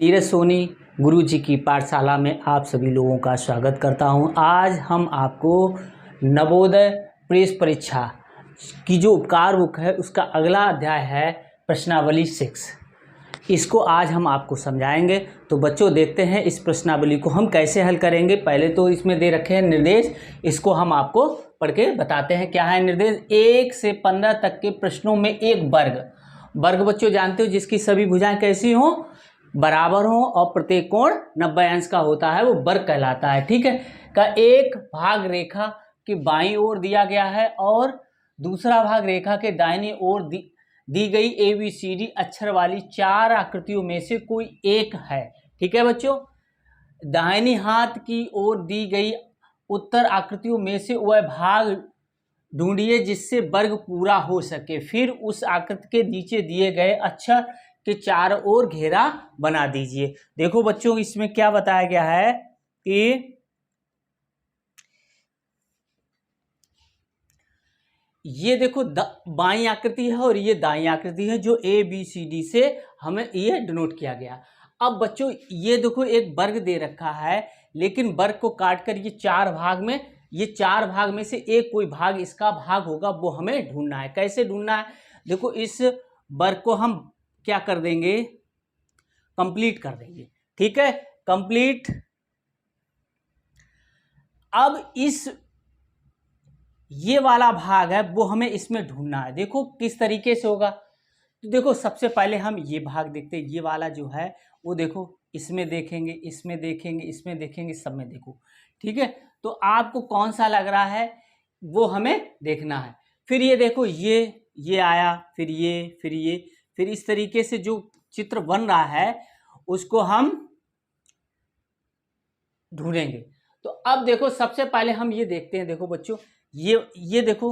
नीरज सोनी गुरु जी की पाठशाला में आप सभी लोगों का स्वागत करता हूं। आज हम आपको नवोदय प्रेस परीक्षा की जो उपकार बुक है उसका अगला अध्याय है प्रश्नावली 6। इसको आज हम आपको समझाएंगे। तो बच्चों देखते हैं इस प्रश्नावली को हम कैसे हल करेंगे। पहले तो इसमें दे रखे हैं निर्देश, इसको हम आपको पढ़ के बताते हैं क्या है निर्देश। 1 से 15 तक के प्रश्नों में एक वर्ग बच्चों जानते हो जिसकी सभी भुजाएं कैसी हों, बराबर हो और प्रत्येक कोण 90 अंश का होता है, वो वर्ग कहलाता है। ठीक है, का एक भाग रेखा की बाईं ओर दिया गया है और दूसरा भाग रेखा के दाहिनी ओर दी गई ABCD अक्षर वाली 4 आकृतियों में से कोई एक है। ठीक है बच्चों, दाहिनी हाथ की ओर दी गई उत्तर आकृतियों में से वह भाग ढूंढिए जिससे वर्ग पूरा हो सके। फिर उस आकृति के नीचे दिए गए अक्षर के चारों ओर घेरा बना दीजिए। देखो बच्चों इसमें क्या बताया गया है कि ये देखो बाईं आकृति है और ये दाईं आकृति है जो ABCD से हमें ये डिनोट किया गया। अब बच्चों ये देखो एक वर्ग दे रखा है, लेकिन वर्ग को काटकर ये 4 भाग में, ये 4 भाग में से एक कोई भाग इसका भाग होगा, वो हमें ढूंढना है। कैसे ढूंढना है, देखो इस वर्ग को हम क्या कर देंगे, कंप्लीट कर देंगे। ठीक है, कंप्लीट। अब इस ये वाला भाग है वो हमें इसमें ढूंढना है। देखो किस तरीके से होगा, तो देखो सबसे पहले हम ये भाग देखते हैं। ये वाला जो है वो देखो इसमें देखेंगे, इसमें देखेंगे, इसमें देखेंगे, सब में देखो। ठीक है, तो आपको कौन सा लग रहा है वो हमें देखना है। फिर ये देखो ये आया, फिर ये, फिर ये, फिर इस तरीके से जो चित्र बन रहा है उसको हम ढूंढेंगे। तो अब देखो सबसे पहले हम ये देखते हैं। देखो बच्चों ये देखो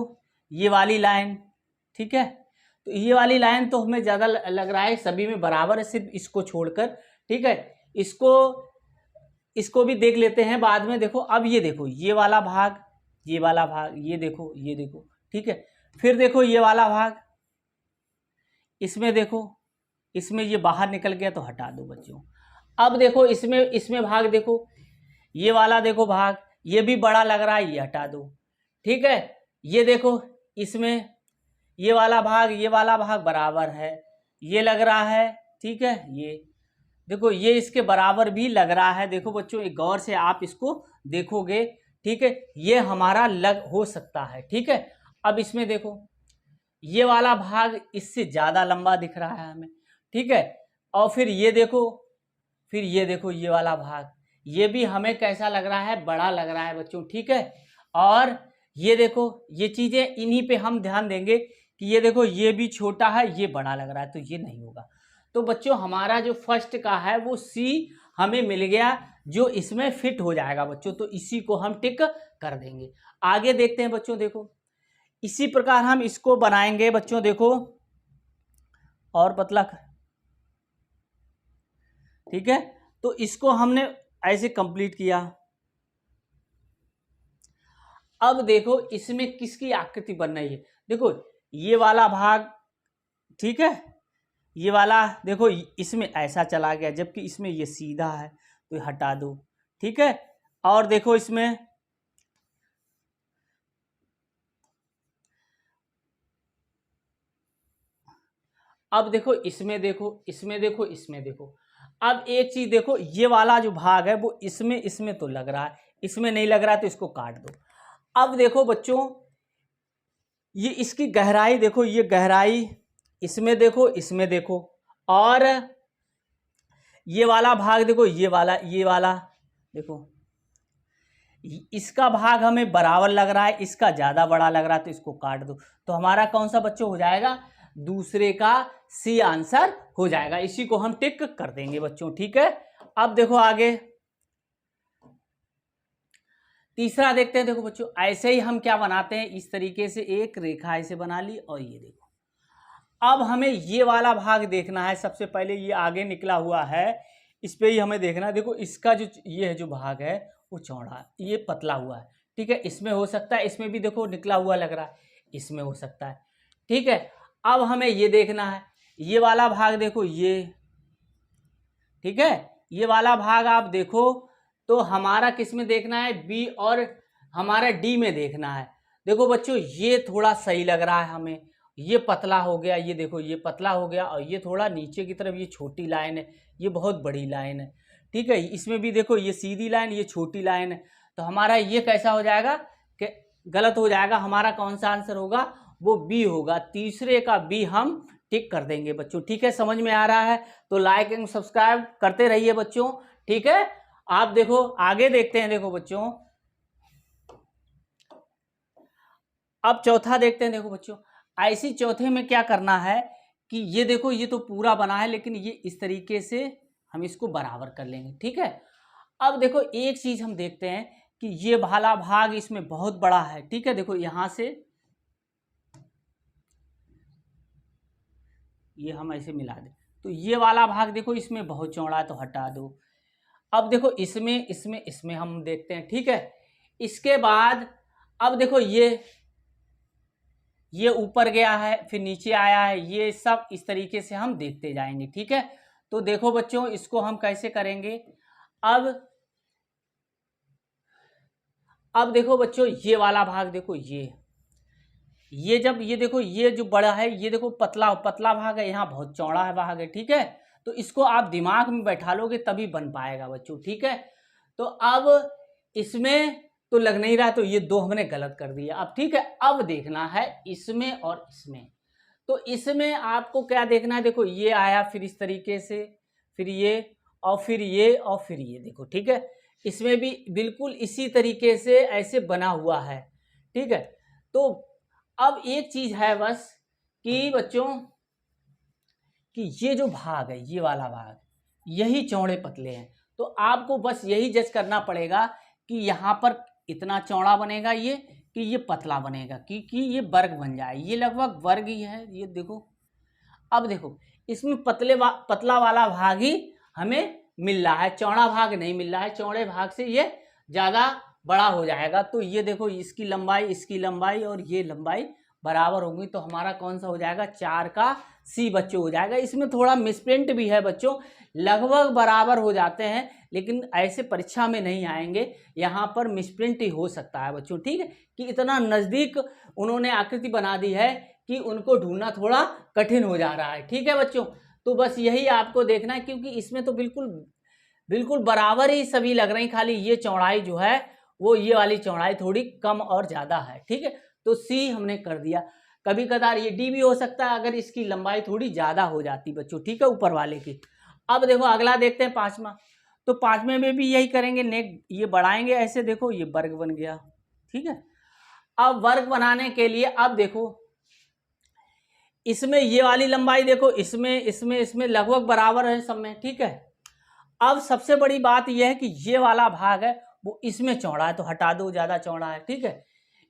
ये वाली लाइन, ठीक है, तो ये वाली लाइन तो हमें ज़्यादा लग रहा है सभी में बराबर है, सिर्फ इसको छोड़कर। ठीक है, इसको भी देख लेते हैं बाद में। देखो अब ये देखो ये वाला भाग, ये वाला भाग, ये देखो, ये देखो। ठीक है, फिर देखो ये वाला भाग, इसमें देखो, इसमें ये बाहर निकल गया तो हटा दो बच्चों। अब देखो इसमें भाग देखो, ये वाला देखो भाग, ये भी बड़ा लग रहा है, ये हटा दो। ठीक है, ये देखो इसमें ये वाला भाग बराबर है, ये लग रहा है। ठीक है, ये देखो ये इसके बराबर भी लग रहा है। देखो बच्चों एक गौर से आप इसको देखोगे। ठीक है, ये हमारा लग हो सकता है। ठीक है, अब इसमें देखो ये वाला भाग इससे ज़्यादा लंबा दिख रहा है हमें। ठीक है, और फिर ये देखो ये वाला भाग, ये भी हमें कैसा लग रहा है, बड़ा लग रहा है बच्चों। ठीक है, और ये देखो ये चीज़ें, इन्हीं पे हम ध्यान देंगे कि ये देखो ये भी छोटा है, ये बड़ा लग रहा है, तो ये नहीं होगा। तो बच्चों हमारा जो फर्स्ट का है वो C हमें मिल गया, जो इसमें फिट हो जाएगा बच्चों, तो इसी को हम टिक कर देंगे। आगे देखते हैं बच्चों। देखो इसी प्रकार हम इसको बनाएंगे बच्चों। देखो और पतला, ठीक है, तो इसको हमने ऐसे कंप्लीट किया। अब देखो इसमें किसकी आकृति बन रही है। देखो ये वाला भाग, ठीक है, ये वाला देखो इसमें ऐसा चला गया, जबकि इसमें ये सीधा है, तो ये हटा दो। ठीक है, और देखो इसमें अब देखो इसमें देखो, इसमें देखो, इसमें देखो। अब एक चीज देखो, ये वाला जो भाग है वो इसमें तो लग रहा है, इसमें नहीं लग रहा है, तो इसको काट दो। अब देखो बच्चों ये इसकी गहराई देखो, ये गहराई इसमें देखो, इसमें देखो, और ये वाला भाग देखो, ये वाला देखो, इसका भाग हमें बराबर लग रहा है, इसका ज़्यादा बड़ा लग रहा है, तो इसको काट दो। तो हमारा कौन सा बच्चों हो जाएगा, दूसरे का C आंसर हो जाएगा। इसी को हम टिक कर देंगे बच्चों। ठीक है, अब देखो आगे तीसरा देखते हैं। देखो बच्चों ऐसे ही हम क्या बनाते हैं, इस तरीके से एक रेखा ऐसे बना ली, और ये देखो अब हमें ये वाला भाग देखना है। सबसे पहले ये आगे निकला हुआ है, इस पे ही हमें देखना है। देखो इसका जो ये है जो भाग है वो चौड़ा है, ये पतला हुआ है। ठीक है, इसमें हो सकता है, इसमें भी देखो निकला हुआ लग रहा है, इसमें हो सकता है। ठीक है, अब हमें ये देखना है, ये वाला भाग देखो, ये ठीक है। ये वाला भाग आप देखो तो हमारा किस में देखना है, बी और हमारा डी में देखना है। देखो बच्चों ये थोड़ा सही लग रहा है हमें, ये पतला हो गया, ये देखो ये पतला हो गया, और ये थोड़ा नीचे की तरफ ये छोटी लाइन है, ये बहुत बड़ी लाइन है, ठीक है। इसमें भी देखो ये सीधी लाइन, ये छोटी लाइन है, तो हमारा ये कैसा हो जाएगा कि गलत हो जाएगा। हमारा कौन सा आंसर होगा, वो बी होगा। तीसरे का बी हम टिक कर देंगे बच्चों, ठीक है। समझ में आ रहा है तो लाइक एंड सब्सक्राइब करते रहिए बच्चों, ठीक है। आप देखो आगे देखते हैं, देखो बच्चों अब चौथा देखते हैं। देखो बच्चों ऐसी चौथे में क्या करना है कि ये देखो ये तो पूरा बना है, लेकिन ये इस तरीके से हम इसको बराबर कर लेंगे, ठीक है। अब देखो एक चीज हम देखते हैं कि ये वाला भाग इसमें बहुत बड़ा है, ठीक है। देखो यहां से ये हम ऐसे मिला दें तो ये वाला भाग देखो इसमें बहुत चौड़ा है, तो हटा दो। अब देखो इसमें इसमें इसमें हम देखते हैं, ठीक है। इसके बाद अब देखो ये ऊपर गया है, फिर नीचे आया है, ये सब इस तरीके से हम देखते जाएंगे, ठीक है। तो देखो बच्चों इसको हम कैसे करेंगे। अब देखो बच्चों ये वाला भाग देखो, ये जब ये देखो ये जो बड़ा है, ये देखो पतला पतला भाग है, यहाँ बहुत चौड़ा है भाग है, ठीक है। तो इसको आप दिमाग में बैठा लोगे तभी बन पाएगा बच्चों, ठीक है। तो अब इसमें तो लग नहीं रहा, तो ये दो हमने गलत कर दिया। अब ठीक है, अब देखना है इसमें और इसमें। तो इसमें आपको क्या देखना है, देखो ये आया, फिर इस तरीके से, फिर ये और फिर ये और फिर ये, देखो ठीक है। इसमें भी बिल्कुल इसी तरीके से ऐसे बना हुआ है, ठीक है। तो अब एक चीज है बस कि बच्चों कि ये जो भाग है, ये वाला भाग, यही चौड़े पतले हैं। तो आपको बस यही जज करना पड़ेगा कि यहाँ पर इतना चौड़ा बनेगा ये, कि ये पतला बनेगा, कि ये वर्ग बन जाए। ये लगभग वर्ग ही है, ये देखो। अब देखो इसमें पतला वाला भाग ही हमें मिल रहा है, चौड़ा भाग नहीं मिल रहा है। चौड़े भाग से ये ज़्यादा बड़ा हो जाएगा। तो ये देखो इसकी लंबाई और ये लंबाई बराबर होंगी, तो हमारा कौन सा हो जाएगा, 4 का सी बच्चों हो जाएगा। इसमें थोड़ा मिसप्रिंट भी है बच्चों, लगभग बराबर हो जाते हैं, लेकिन ऐसे परीक्षा में नहीं आएंगे, यहाँ पर मिसप्रिंट ही हो सकता है बच्चों, ठीक है। कि इतना नज़दीक उन्होंने आकृति बना दी है कि उनको ढूंढना थोड़ा कठिन हो जा रहा है, ठीक है बच्चों। तो बस यही आपको देखना है, क्योंकि इसमें तो बिल्कुल बराबर ही सभी लग रही, खाली ये चौड़ाई जो है वो ये वाली चौड़ाई थोड़ी कम और ज़्यादा है, ठीक है। तो सी हमने कर दिया। कभी कदार ये डी भी हो सकता है अगर इसकी लंबाई थोड़ी ज़्यादा हो जाती बच्चों, ठीक है, ऊपर वाले की। अब देखो अगला देखते हैं 5वां। तो 5वें में भी यही करेंगे, नेक ये बढ़ाएंगे ऐसे, देखो ये वर्ग बन गया, ठीक है। अब वर्ग बनाने के लिए अब देखो इसमें ये वाली लंबाई देखो, इसमें लगभग बराबर है सब में, ठीक है। अब सबसे बड़ी बात यह है कि ये वाला भाग है वो इसमें चौड़ा है, तो हटा दो, ज़्यादा चौड़ा है, ठीक है।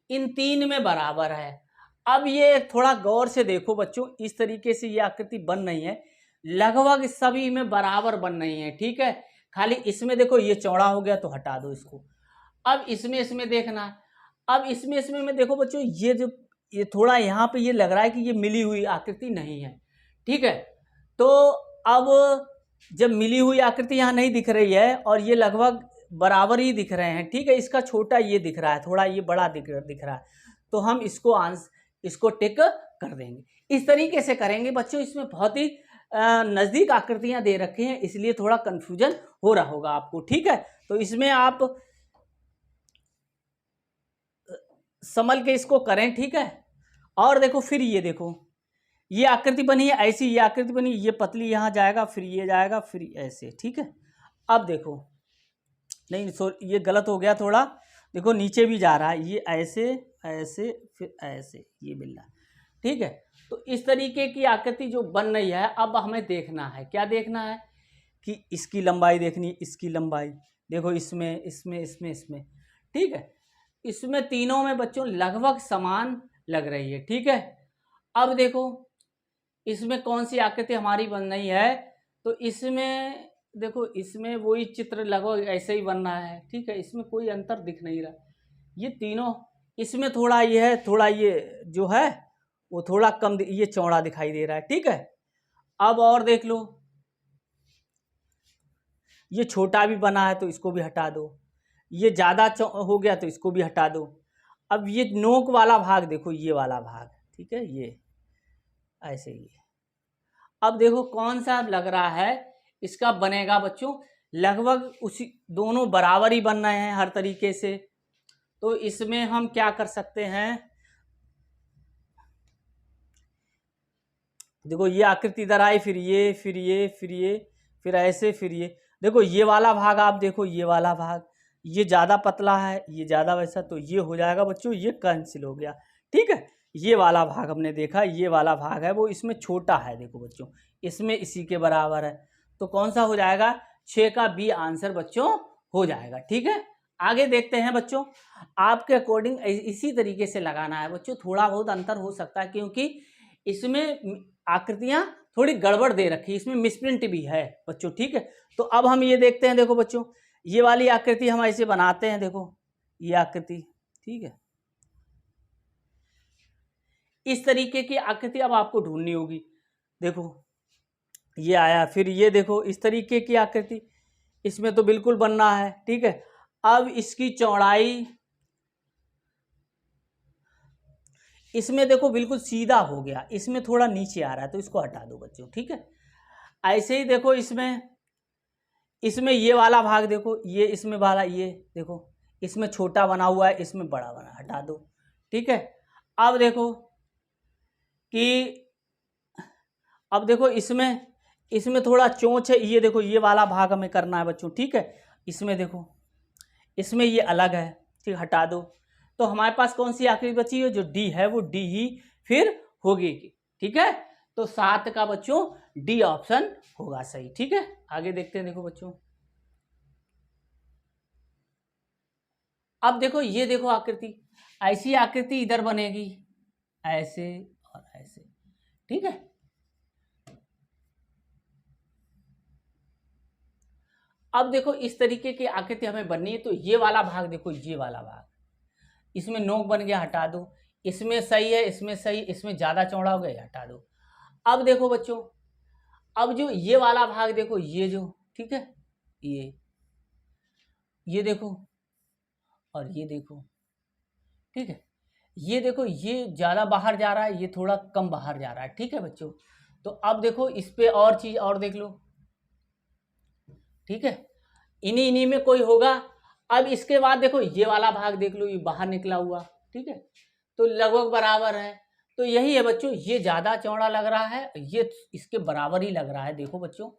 इन 3 में बराबर है। अब ये थोड़ा गौर से देखो बच्चों, इस तरीके से ये आकृति बन रही है, लगभग सभी में बराबर बन रही है, ठीक है। खाली इसमें देखो ये चौड़ा हो गया, तो हटा दो इसको। अब इसमें देखना है। अब इसमें में देखो बच्चों, ये थोड़ा यहाँ पे ये लग रहा है कि ये मिली हुई आकृति नहीं है, ठीक है। तो अब जब मिली हुई आकृति यहाँ नहीं दिख रही है और ये लगभग बराबर ही दिख रहे हैं, ठीक है। इसका छोटा ये दिख रहा है, थोड़ा ये बड़ा दिख रहा है, तो हम इसको टिक कर देंगे। इस तरीके से करेंगे बच्चों। इसमें बहुत ही नज़दीक आकृतियां दे रखी हैं, इसलिए थोड़ा कन्फ्यूजन हो रहा होगा आपको, ठीक है। तो इसमें आप संभल के इसको करें, ठीक है। और देखो फिर ये देखो ये आकृति बनी है ऐसी, ये आकृति बनी, ये पतली यहाँ जाएगा, फिर ये जाएगा, फिर ऐसे, ठीक है। अब देखो नहीं ये गलत हो गया थोड़ा, देखो नीचे भी जा रहा है, ये ऐसे ऐसे फिर ऐसे, ये मिल रहा है, ठीक है। तो इस तरीके की आकृति जो बन रही है, अब हमें देखना है, क्या देखना है कि इसकी लंबाई देखनी, इसकी लंबाई देखो, इसमें, ठीक है। इसमें तीनों में बच्चों लगभग समान लग रही है, ठीक है। अब देखो इसमें कौन सी आकृति हमारी बन रही है, तो इसमें देखो, इसमें वही चित्र लगभग ऐसे ही बन रहा है, ठीक है। इसमें कोई अंतर दिख नहीं रहा, ये तीनों, इसमें थोड़ा ये है, थोड़ा ये जो है वो थोड़ा कम, ये चौड़ा दिखाई दे रहा है, ठीक है। अब और देख लो, ये छोटा भी बना है तो इसको भी हटा दो, ये ज़्यादा हो गया तो इसको भी हटा दो। अब ये नोक वाला भाग देखो, ये वाला भाग, ठीक है, ये ऐसे ही। अब देखो कौन सा लग रहा है इसका बनेगा बच्चों, लगभग उसी दोनों बराबर ही बन रहे हैं हर तरीके से। तो इसमें हम क्या कर सकते हैं, देखो ये आकृति इधर आई, फिर ये, फिर ये, फिर ये, फिर ऐसे, फिर ये। देखो ये वाला भाग आप देखो, ये वाला भाग ये ज़्यादा पतला है, ये ज़्यादा वैसा, तो ये हो जाएगा बच्चों, ये कैंसिल हो गया, ठीक है। ये वाला भाग हमने देखा, ये वाला भाग है वो इसमें छोटा है, देखो बच्चों इसमें इसी के बराबर है, तो कौन सा हो जाएगा, 6 का बी आंसर बच्चों हो जाएगा, ठीक है। आगे देखते हैं बच्चों, आपके अकॉर्डिंग इसी तरीके से लगाना है बच्चों, थोड़ा बहुत अंतर हो सकता है क्योंकि इसमें आकृतियां थोड़ी गड़बड़ दे रखी, इसमें मिसप्रिंट भी है बच्चों, ठीक है। तो अब हम ये देखते हैं, देखो बच्चों ये वाली आकृति हम ऐसे बनाते हैं, देखो ये आकृति, ठीक है, इस तरीके की आकृति अब आपको ढूंढनी होगी। देखो ये आया, फिर ये देखो इस तरीके की आकृति, इसमें तो बिल्कुल बनना है, ठीक है। अब इसकी चौड़ाई, इसमें देखो बिल्कुल सीधा हो गया, इसमें थोड़ा नीचे आ रहा है तो इसको हटा दो बच्चों, ठीक है। ऐसे ही देखो इसमें ये वाला भाग देखो, ये इसमें वाला, ये देखो इसमें छोटा बना हुआ है, इसमें बड़ा बना, हटा दो, ठीक है। अब देखो कि अब देखो इसमें थोड़ा चोंच है, ये देखो ये वाला भाग हमें करना है बच्चों, ठीक है। इसमें देखो इसमें ये अलग है, ठीक, हटा दो। तो हमारे पास कौन सी आकृति बची है, जो डी है वो डी ही फिर होगी, ठीक है। तो 7 का बच्चों डी ऑप्शन होगा सही, ठीक है। आगे देखते हैं, देखो बच्चों अब देखो ये देखो आकृति, ऐसी आकृति इधर बनेगी, ऐसे और ऐसे, ठीक है। अब देखो इस तरीके की आकृति हमें बननी है, तो ये वाला भाग देखो, ये वाला भाग, इसमें नोक बन गया, हटा दो, इसमें सही है, इसमें सही, इसमें ज़्यादा चौड़ा हो गया, हटा दो। अब देखो बच्चों, अब जो ये वाला भाग देखो, ये जो, ठीक है, ये देखो और ये देखो, ठीक है, ये देखो ये ज़्यादा बाहर जा रहा है, ये थोड़ा कम बाहर जा रहा है, ठीक है बच्चों। तो अब देखो इस पे और चीज़ और देख लो, ठीक है, इन्हीं में कोई होगा। अब इसके बाद देखो ये वाला भाग देख लो, ये बाहर निकला हुआ, ठीक है, तो लगभग बराबर है। तो यही है बच्चों, ये ज़्यादा चौड़ा लग रहा है, ये इसके बराबर ही लग रहा है, देखो बच्चों,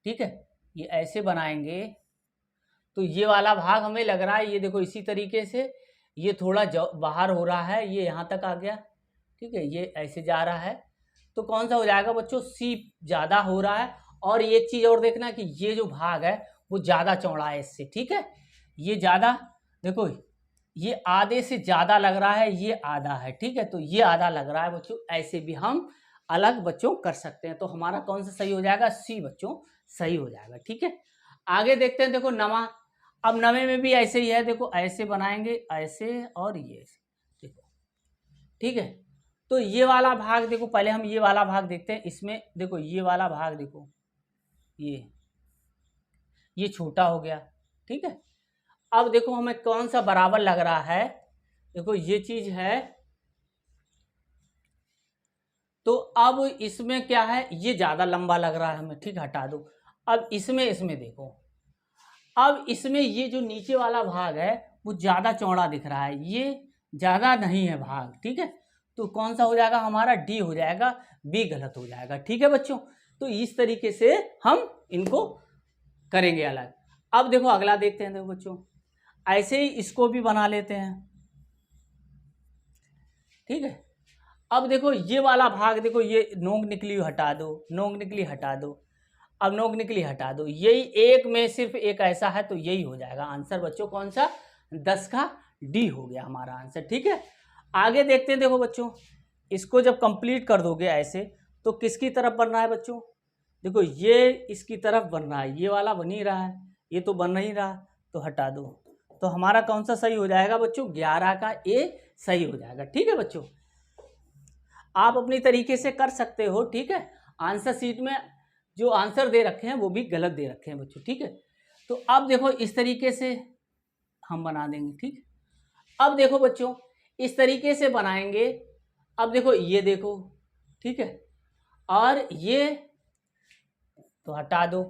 ठीक है। ये ऐसे बनाएंगे तो ये वाला भाग हमें लग रहा है, ये देखो इसी तरीके से ये थोड़ा बाहर हो रहा है, ये यहाँ तक आ गया, ठीक है, ये ऐसे जा रहा है, तो कौन सा हो जाएगा बच्चों, सी ज़्यादा हो रहा है। और एक चीज़ और देखना कि ये जो भाग है वो ज़्यादा चौड़ा है इससे, ठीक है, ये ज़्यादा, देखो ये आधे से ज़्यादा लग रहा है, ये आधा है, ठीक है, तो ये आधा लग रहा है बच्चों, ऐसे भी हम अलग बच्चों कर सकते हैं। तो हमारा कौन सा सही हो जाएगा, सी बच्चों सही हो जाएगा, ठीक है। आगे देखते हैं, देखो नवा, अब नवे में भी ऐसे ही है, देखो ऐसे बनाएंगे, ऐसे और ये देखो, ठीक है। तो ये वाला भाग देखो, पहले हम ये वाला भाग देखते हैं, इसमें देखो ये वाला भाग देखो, ये छोटा हो गया, ठीक है। अब देखो हमें कौन सा बराबर लग रहा है, देखो ये चीज है, तो अब इसमें क्या है, ये ज्यादा लंबा लग रहा है हमें, ठीक, हटा दो। अब इसमें देखो, अब इसमें ये जो नीचे वाला भाग है वो ज्यादा चौड़ा दिख रहा है, ये ज्यादा नहीं है भाग, ठीक है, तो कौन सा हो जाएगा हमारा, डी हो जाएगा, बी गलत हो जाएगा, ठीक है बच्चों। तो इस तरीके से हम इनको करेंगे अलग। अब देखो अगला देखते हैं, देखो बच्चों ऐसे ही इसको भी बना लेते हैं, ठीक है। अब देखो ये वाला भाग देखो, ये नोक निकली हटा दो, नोक निकली हटा दो, अब नोक निकली हटा दो, यही एक में सिर्फ एक ऐसा है, तो यही हो जाएगा आंसर बच्चों, कौन सा, 10 का डी हो गया हमारा आंसर, ठीक है। आगे देखते हैं, देखो बच्चों इसको जब कंप्लीट कर दोगे ऐसे, तो किसकी तरफ बनना है बच्चों, देखो ये इसकी तरफ बन रहा है, ये वाला बन ही रहा है, ये तो बन नहीं रहा, तो हटा दो। तो हमारा कौन सा सही हो जाएगा बच्चों, 11 का ए सही हो जाएगा, ठीक है बच्चों। आप अपनी तरीके से कर सकते हो, ठीक है। आंसर शीट में जो आंसर दे रखे हैं वो भी गलत दे रखे हैं बच्चों, ठीक है। तो अब देखो इस तरीके से हम बना देंगे। ठीक, अब देखो बच्चों इस तरीके से बनाएंगे। अब देखो ये देखो, ठीक है, और ये तो हटा दो।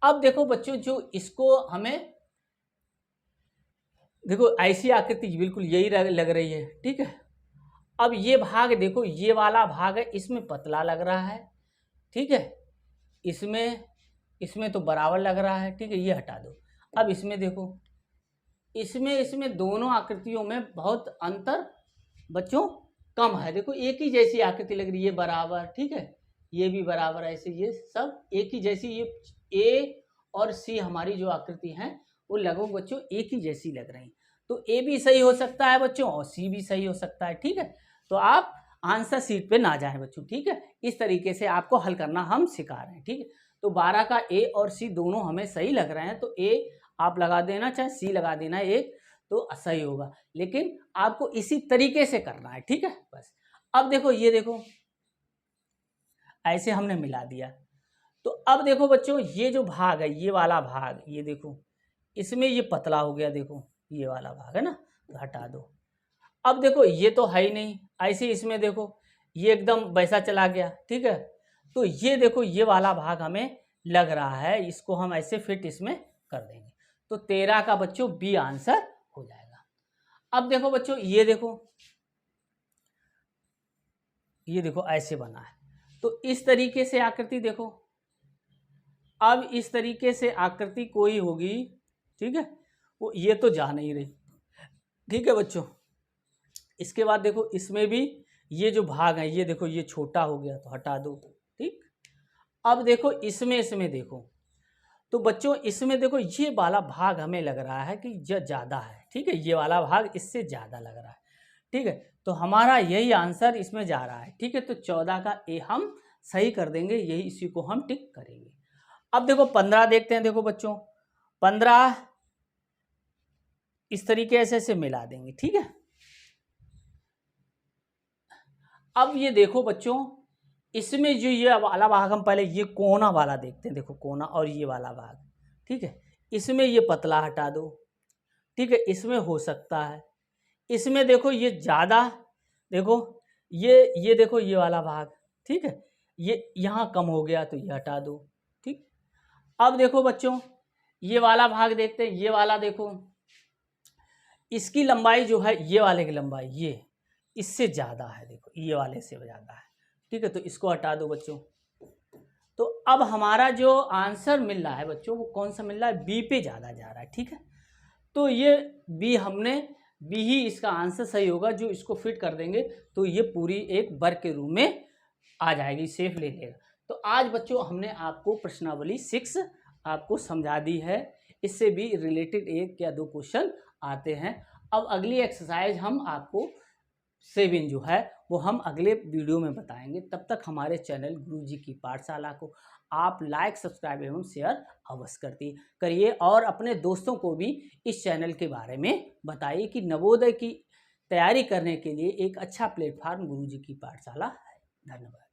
अब देखो बच्चों जो इसको हमें देखो ऐसी आकृति बिल्कुल यही लग रही है। ठीक है, अब ये भाग देखो, ये वाला भाग है, इसमें पतला लग रहा है। ठीक है, इसमें तो बराबर लग रहा है। ठीक है, ये हटा दो। अब इसमें देखो, इसमें दोनों आकृतियों में बहुत अंतर बच्चों कम है। देखो एक ही जैसी आकृति लग रही है, ये बराबर, ठीक है, ये भी बराबर, ऐसे ये सब एक ही जैसी। ये ए और सी हमारी जो आकृति हैं वो लगभग बच्चों एक ही जैसी लग रही। तो ए भी सही हो सकता है बच्चों और सी भी सही हो सकता है। ठीक है, तो आप आंसर शीट पे ना जाएं बच्चों। ठीक है, इस तरीके से आपको हल करना हम सिखा रहे हैं। ठीक है, तो 12 का ए और सी दोनों हमें सही लग रहे हैं, तो ए आप लगा देना, चाहे सी लगा देना, एक तो सही होगा, लेकिन आपको इसी तरीके से करना है। ठीक है, बस। अब देखो ये देखो ऐसे हमने मिला दिया। तो अब देखो बच्चों ये जो भाग है, ये वाला भाग, ये देखो इसमें ये पतला हो गया। देखो ये वाला भाग है ना, तो हटा दो। अब देखो ये तो है ही नहीं, ऐसे इसमें देखो ये एकदम वैसा चला गया। ठीक है, तो ये देखो ये वाला भाग हमें लग रहा है, इसको हम ऐसे फिट इसमें कर देंगे। तो 13 का बच्चों बी आंसर हो जाएगा। अब देखो बच्चों ये देखो ऐसे बना है। तो इस तरीके से आकृति देखो, अब इस तरीके से आकृति कोई होगी, ठीक है, वो ये तो जा नहीं रही। ठीक है बच्चों, इसके बाद देखो इसमें भी ये जो भाग है, ये देखो ये छोटा हो गया, तो हटा दो। ठीक, अब देखो इसमें देखो, तो बच्चों इसमें देखो ये वाला भाग हमें लग रहा है कि ज़्यादा है। ठीक है, ये वाला भाग इससे ज़्यादा लग रहा है। ठीक है, तो हमारा यही आंसर इसमें जा रहा है। ठीक है, तो 14 का ए हम सही कर देंगे, यही इसी को हम टिक करेंगे। अब देखो 15 देखते हैं। देखो बच्चों 15 इस तरीके से मिला देंगे। ठीक है, अब ये देखो बच्चों इसमें जो ये वाला भाग, हम पहले ये कोना वाला देखते हैं। देखो कोना और ये वाला भाग, ठीक है, इसमें ये पतला हटा दो। ठीक है, इसमें हो सकता है, इसमें देखो ये ज़्यादा, देखो ये देखो ये वाला भाग, ठीक है, ये यहाँ कम हो गया, तो ये हटा दो। ठीक, अब देखो बच्चों ये वाला भाग देखते हैं। ये वाला देखो, इसकी लंबाई जो है, ये वाले की लंबाई ये इससे ज़्यादा है। देखो ये वाले से ज़्यादा है। ठीक है, तो इसको हटा दो बच्चों। तो अब हमारा जो आंसर मिल रहा है बच्चों, वो कौन सा मिल रहा है, बी पे ज़्यादा जा रहा है। ठीक है, तो ये बी ही इसका आंसर सही होगा। जो इसको फिट कर देंगे तो ये पूरी एक वर्ग के रूप में आ जाएगी, सेफ ले लेगा। तो आज बच्चों हमने आपको प्रश्नावली 6 आपको समझा दी है। इससे भी रिलेटेड 1 या 2 क्वेश्चन आते हैं। अब अगली एक्सरसाइज हम आपको 7 जो है वो हम अगले वीडियो में बताएंगे। तब तक हमारे चैनल गुरुजी की पाठशाला को आप लाइक, सब्सक्राइब एवं शेयर अवश्य करिए और अपने दोस्तों को भी इस चैनल के बारे में बताइए कि नवोदय की तैयारी करने के लिए एक अच्छा प्लेटफार्म गुरुजी की पाठशाला है। धन्यवाद।